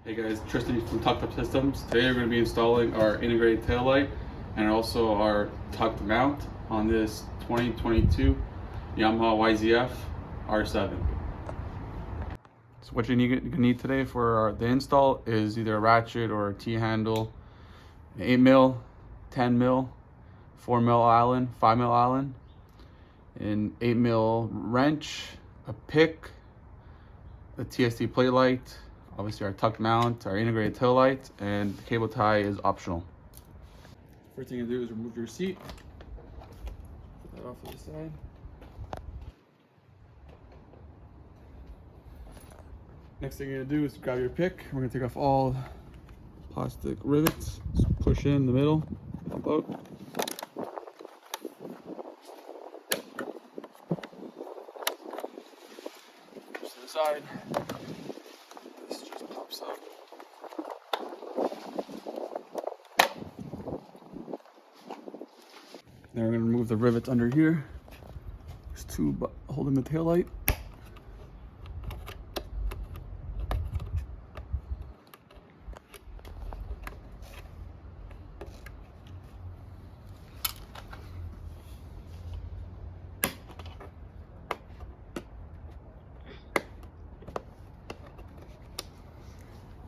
Hey guys, Tristan from Tucked Up Systems. Today we're going to be installing our integrated tail light and also our tucked mount on this 2022 Yamaha Yzf-R7. So what you're going to need today for the install is either a ratchet or a T-handle, an 8mm, 10mm, 4mm Allen, 5mm Allen, an 8mm wrench, a pick, a TSD plate light, obviously our tuck mount, our integrated tail light, and the cable tie is optional. First thing you do is remove your seat. Put that off to the side. Next thing you're gonna do is grab your pick. We're gonna take off all plastic rivets. Just push in the middle, pop out. Push to the side. This just pops up. Then we're going to remove the rivets under here. There's two holding the tail light.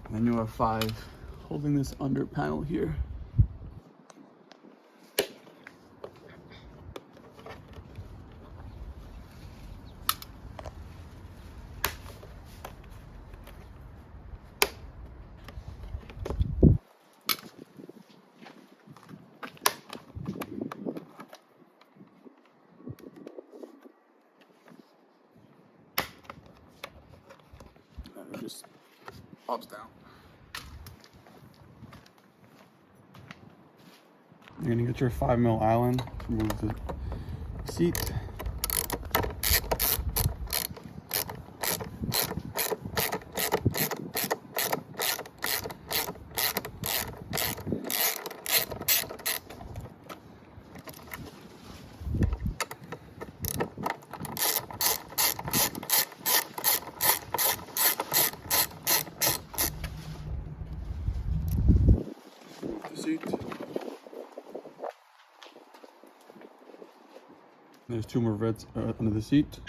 And then you have 5 holding this under panel here. And it just pops down. You're gonna get your 5mm Allen, remove the seat. Remove the seat. There's 2 more rivets under the seat.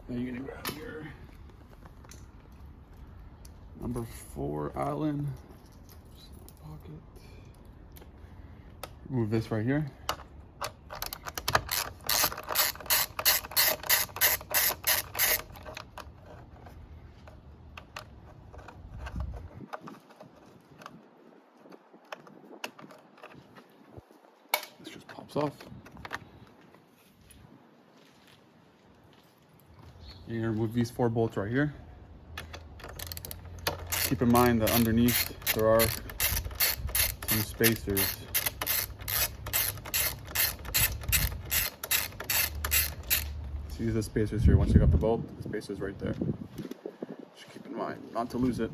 Now you're gonna grab your number 4 Allen. Pocket. Remove this right here. Just pops off. You're gonna remove these 4 bolts right here. Keep in mind that underneath there are some spacers. So use the spacers here. Once you got the bolt, the spacer's right there. Just keep in mind not to lose it.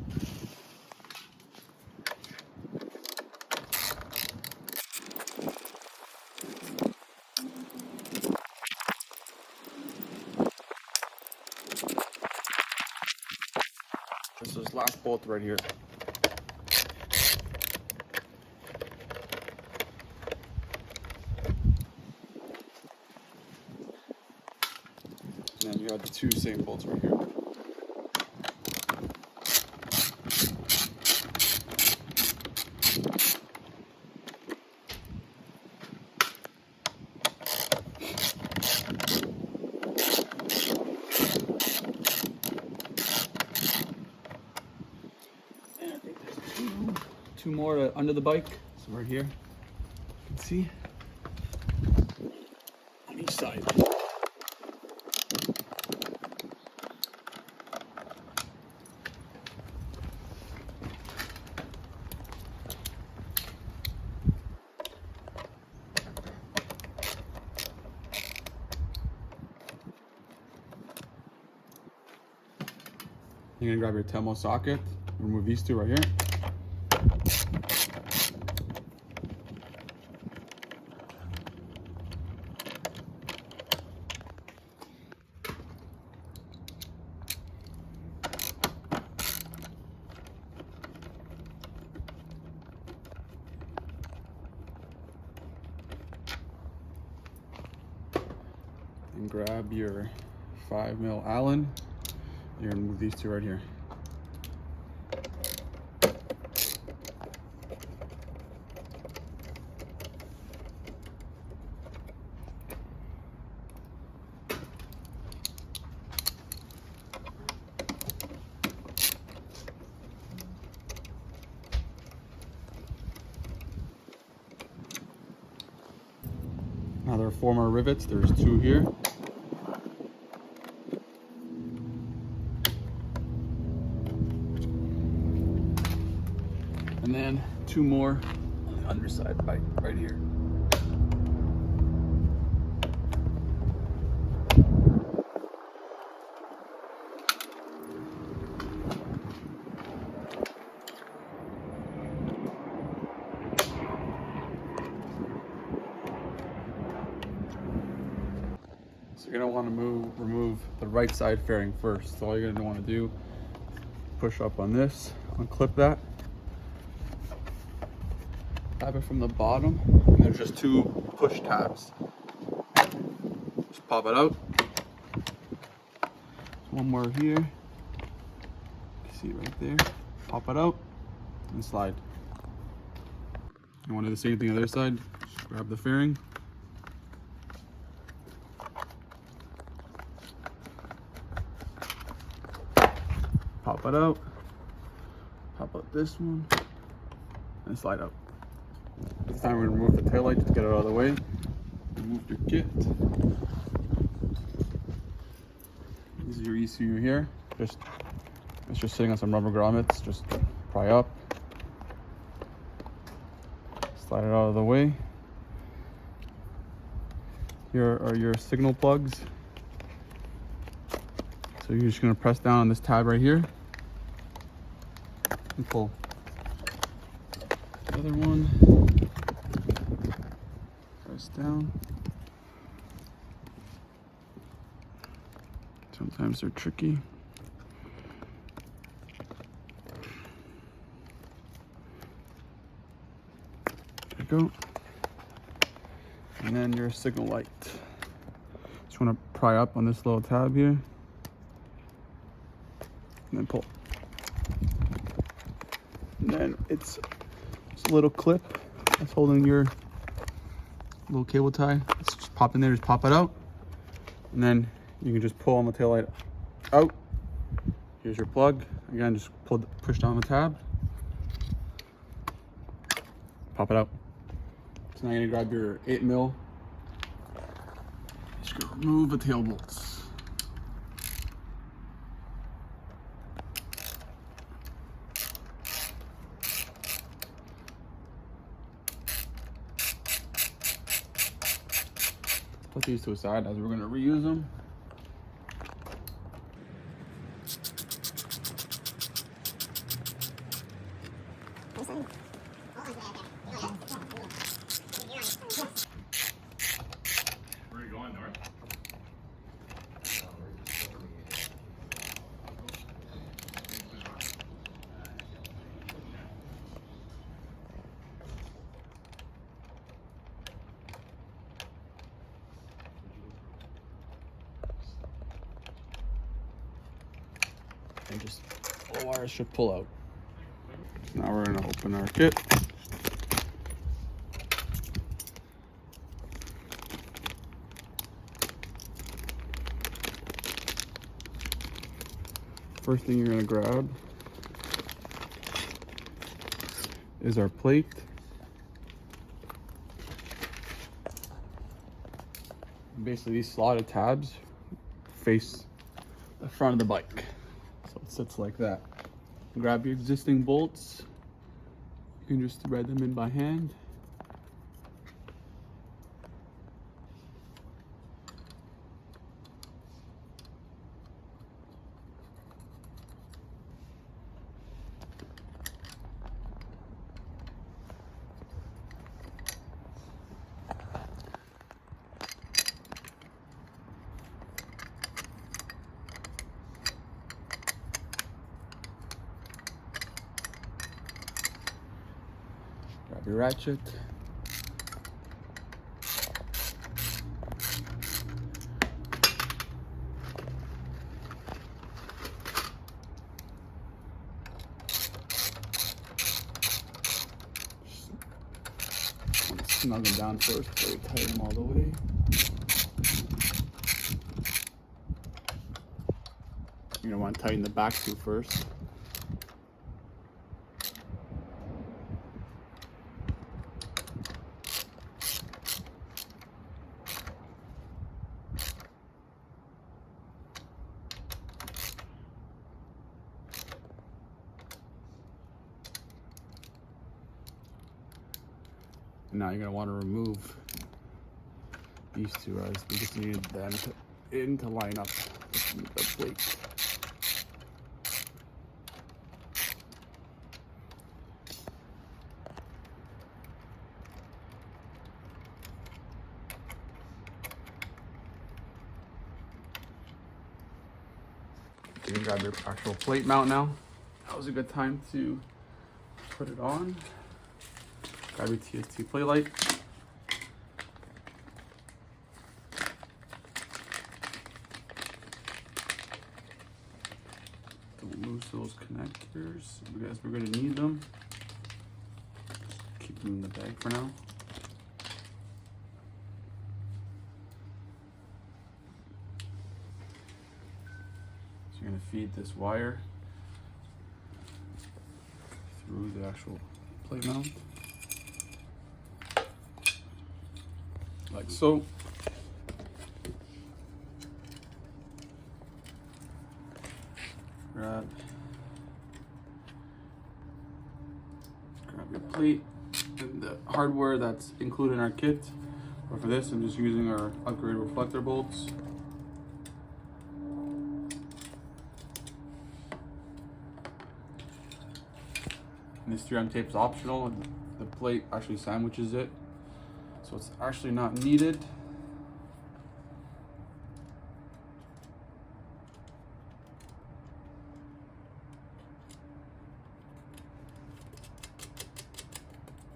This is last bolt right here. And then you have the 2 same bolts right here. And I think there's 2 more under the bike. So right here, you can see on each side. You're gonna grab your 10mm socket, remove these 2 right here. And grab your 5mm Allen. You're gonna move these two right here. Now there are 4 more rivets. There's 2 here. And then 2 more on the underside, right here. So you're gonna want to remove the right side fairing first. So all you're gonna want to do, push up on this, unclip that, grab it from the bottom, and there's just 2 push tabs. Just pop it out. There's 1 more here. You can see it right there. Pop it out and slide. You want to do the same thing on the other side. Just grab the fairing. Pop it out. Pop out this one and slide out. This time we're gonna remove the taillight, just get it out of the way. Remove your kit. This is your ECU here. It's just sitting on some rubber grommets. Just pry up. Slide it out of the way. Here are your signal plugs. So you're just gonna press down on this tab right here and pull. The other one, press down. Sometimes they're tricky. There you go. And then your signal light. Just wanna pry up on this little tab here. And then pull. And then it's a little clip that's holding your little cable tie. Let's just pop in there, just pop it out. And then you can just pull on the taillight out. Here's your plug. Again, just push down the tab. Pop it out. So now you're gonna grab your 8mm. Just gonna remove the tail bolts. Put these to the side as we're going to reuse them. Where are you going, North? And just all the wires should pull out. Now we're going to open our kit. First thing you're going to grab is our plate. Basically, these slotted tabs face the front of the bike. So it sits like that. Grab your existing bolts. You can just thread them in by hand. Grab your ratchet. snug them down first before we tighten them all the way. You're gonna want to tighten the back two first. Now you're gonna want to remove these two, as we just needed them to line up with the plate. You can grab your actual plate mount now. That was a good time to put it on. Grab your TST plate light. Don't lose those connectors because we're going to need them. Just keep them in the bag for now. So you're going to feed this wire through the actual plate mount. Like so. Grab your plate and the hardware that's included in our kit. But for this, I'm just using our upgraded reflector bolts. And this 3M tape is optional, and the plate actually sandwiches it, so it's actually not needed.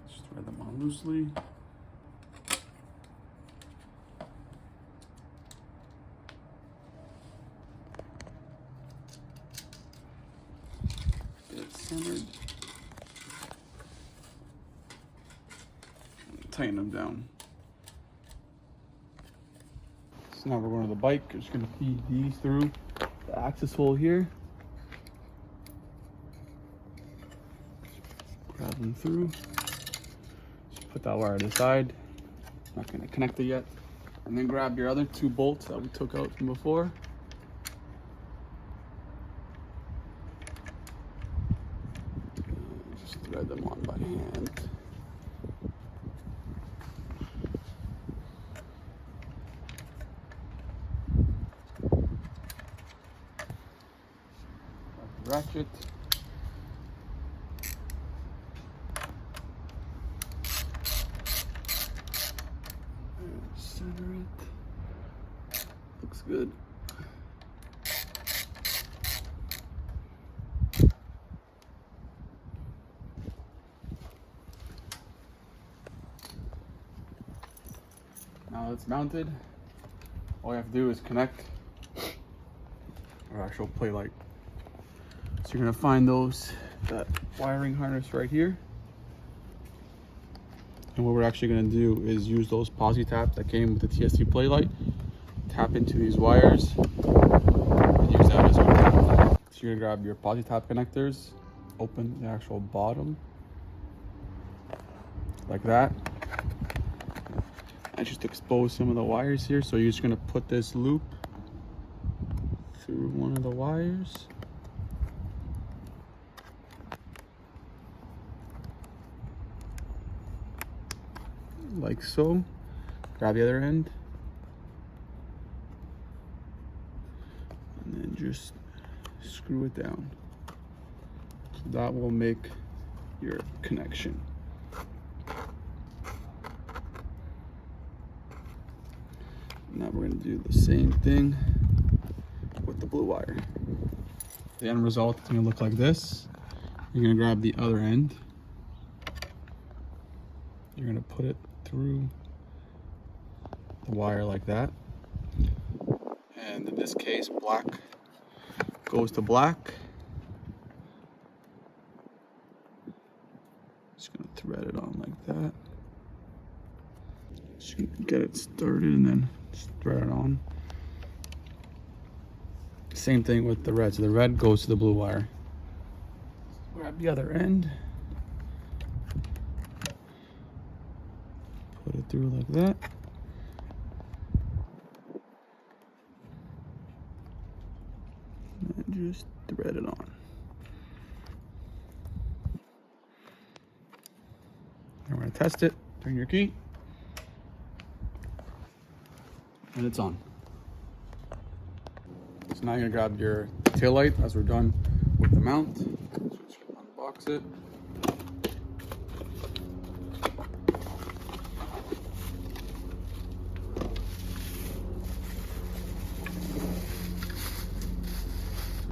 Just thread them on loosely. Get it centered. Tighten them down. So now we're going to the bike. We're just going to feed these through the access hole here. Grab them through. Just put that wire to the side. Not going to connect it yet. And then grab your other two bolts that we took out from before. Just thread them on by hand. Ratchet. And center it. Looks good. Now it's mounted. All you have to do is connect our actual plate light. So you're gonna find that wiring harness right here. And what we're actually gonna do is use those posi taps that came with the TST plate light, tap into these wires, and use that as our tap. So you're gonna grab your posi tap connectors, open the actual bottom, like that. I just exposed some of the wires here, so you're just gonna put this loop through one of the wires. Like so. Grab the other end and then just screw it down. So that will make your connection. Now we're going to do the same thing with the blue wire. The end result is going to look like this. You're going to grab the other end. You're going to put it through the wire like that. And in this case, black goes to black. Just going to thread it on like that. Just get it started and then just thread it on. Same thing with the red. So the red goes to the blue wire. Grab the other end. Put it through like that. And just thread it on. And we're gonna test it. Turn your key. And it's on. So now you're gonna grab your tail light as we're done with the mount. Just unbox it.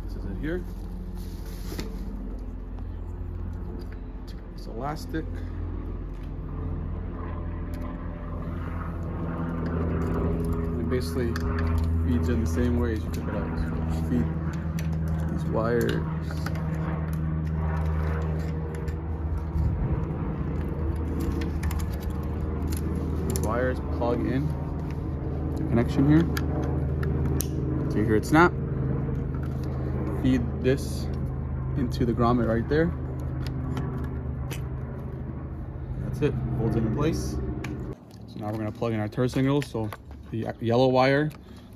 This is it here. Take this elastic. Basically feeds in the same way as you took it out. So feed these wires. These wires plug in the connection here. So you hear it snap. Feed this into the grommet right there. That's it. Holds it in place. So now we're going to plug in our turn signal. So the yellow wire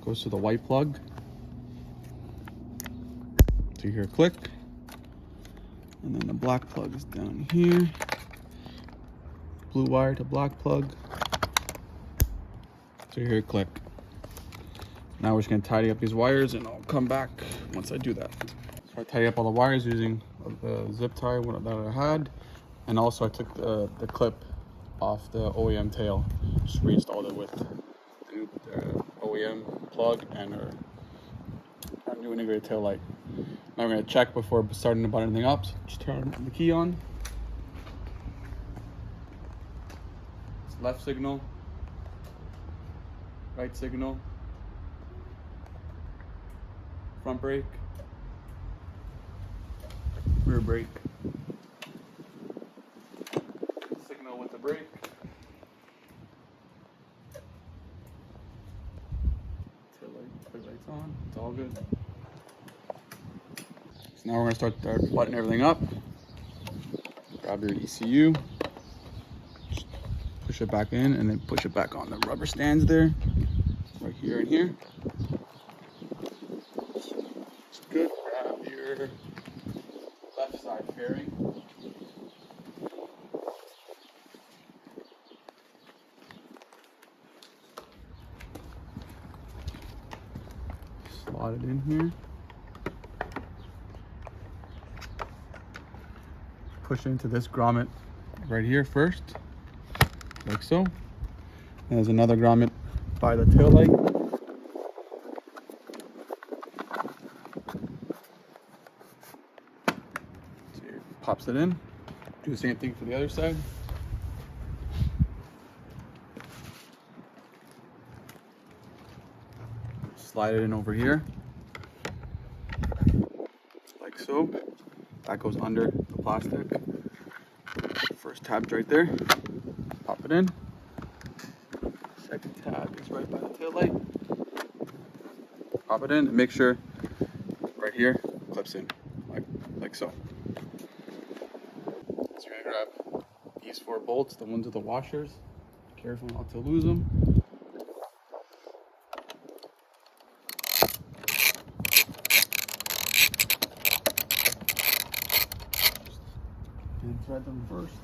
goes to the white plug. So you hear a click. And then the black plug is down here. Blue wire to black plug. So you hear a click. Now we're just going to tidy up these wires and I'll come back once I do that. So I tidy up all the wires using the zip tie that I had. And also I took the clip off the OEM tail. Just reinstalled it with OEM plug and our new integrated tail light. Now we're going to check before starting to button anything up. So just turn the key on. It's left signal, right signal, front brake, rear brake, signal with the brake. Lights on, it's all good. So now we're going to start buttoning everything up. Grab your ECU, just push it back in, and then push it back on the rubber stands there, right here and here. It's good. Grab your left side fairing. Slot it in here. Push it into this grommet right here first, like so. And there's another grommet by the tail light. So it pops it in. Do the same thing for the other side. Slide it in over here, like so. That goes under the plastic. First tab's right there. Pop it in. Second tab is right by the tail light. Pop it in and make sure right here clips in, like so. So you're gonna grab these 4 bolts, the ones with the washers. Careful not to lose them. And thread them first.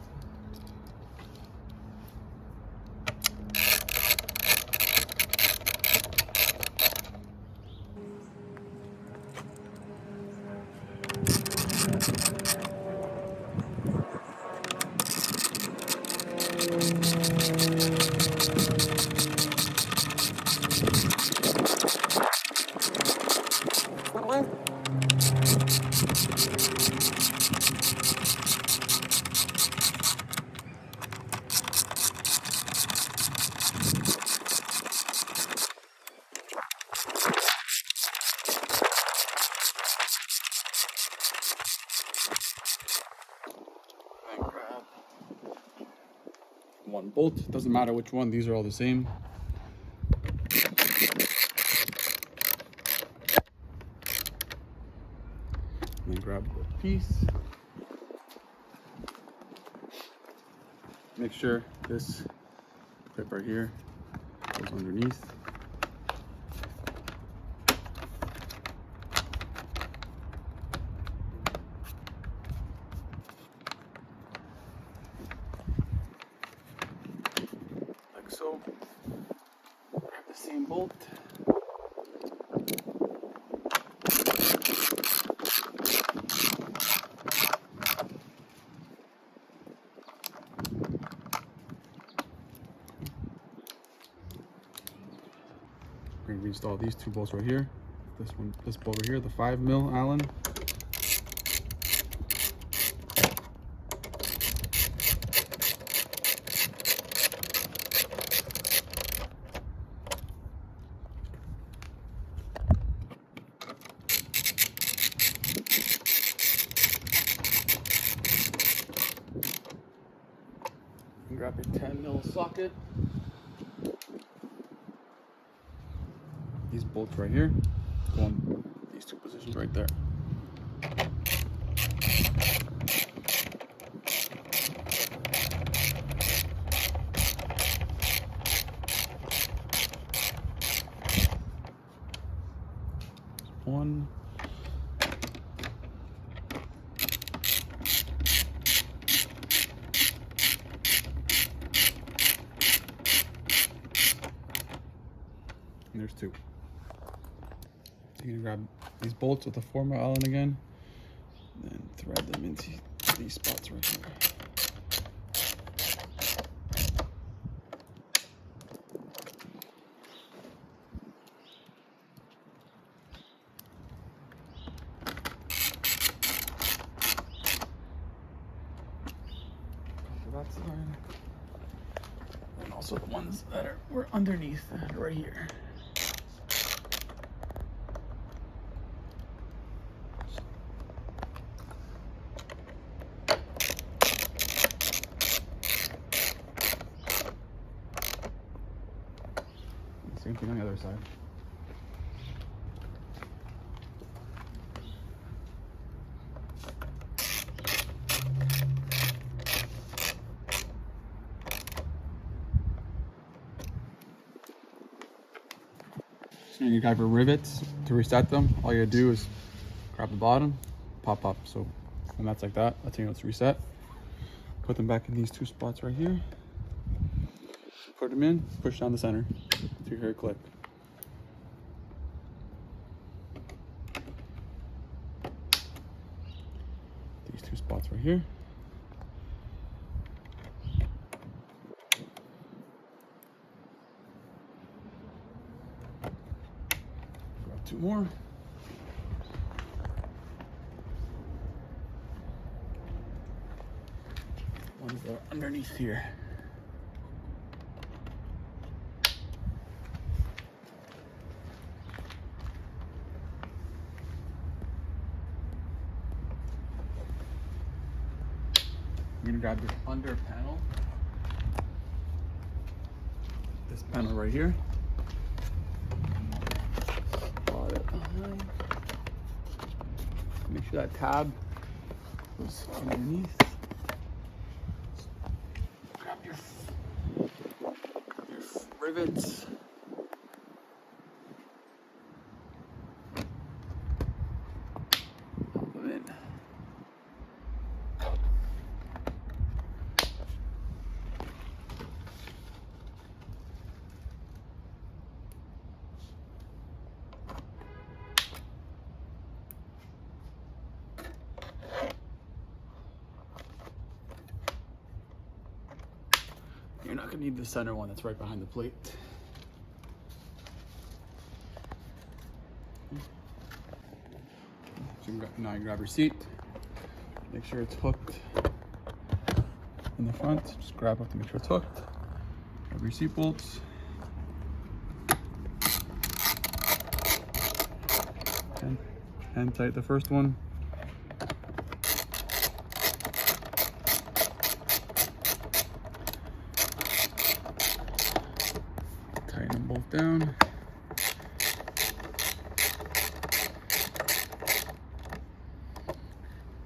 one bolt. Doesn't matter which one, these are all the same. And then grab the piece. Make sure this clip right here goes underneath. Like so. Grab the same bolt. We're going to reinstall these two bolts right here. This bolt right here, the 5mm Allen. And grab your 10mm socket. These bolts right here go in these two positions right there. One. And there's two. So you're gonna grab these bolts with the 4mm Allen again, and then thread them into these spots right here. That side, and also the ones that were underneath right here. Same thing on the other side. So you grab your rivets to reset them. All you gotta do is grab the bottom, pop up. So when that's like that, that's how you know it's reset. Put them back in these two spots right here. Put them in, push down the center till you hear it click. These two spots right here. Grab two more. Ones that are underneath here. You're gonna grab this under panel, this panel right here. Spot it behind. Make sure that tab goes underneath. Grab your rivets. Pop them in. You're not gonna need the center one that's right behind the plate. So now you grab your seat, make sure it's hooked in the front. Just grab up to make sure it's hooked. Grab your seat bolts. Hand tight the first one. down.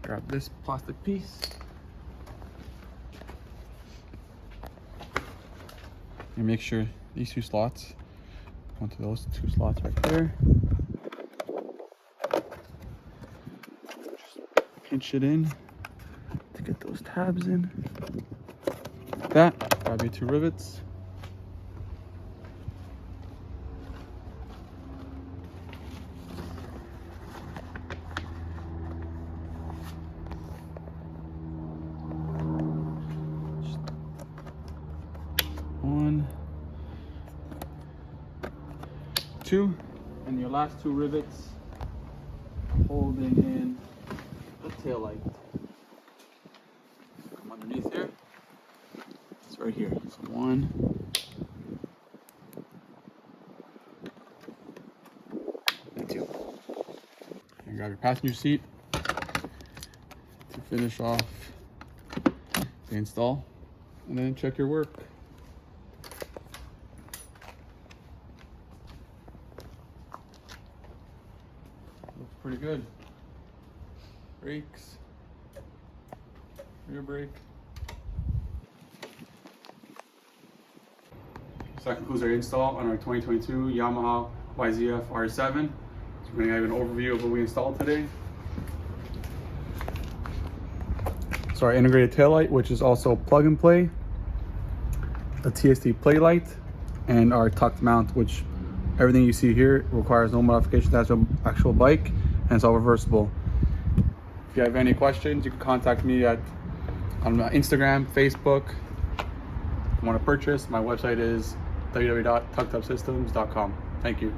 Grab this plastic piece. And make sure these two slots, onto those two slots right there. Just pinch it in to get those tabs in. Like that. Grab your two rivets. One, two, and your last two rivets holding in the tail light. Come underneath here. It's right here. So one, and two. And grab your passenger seat to finish off the install, and then check your work. Looks pretty good. Brakes, rear brake. So that concludes our install on our 2022 Yamaha Yzf-R7. So we're going to have an overview of what we installed today. So our integrated taillight, which is also plug and play, a TST play light, and our tucked mount, which everything you see here requires no modification. That's an actual bike, and it's all reversible. If you have any questions, you can contact me on Instagram, Facebook. If you want to purchase, my website is www.tuckedupsystems.com. Thank you.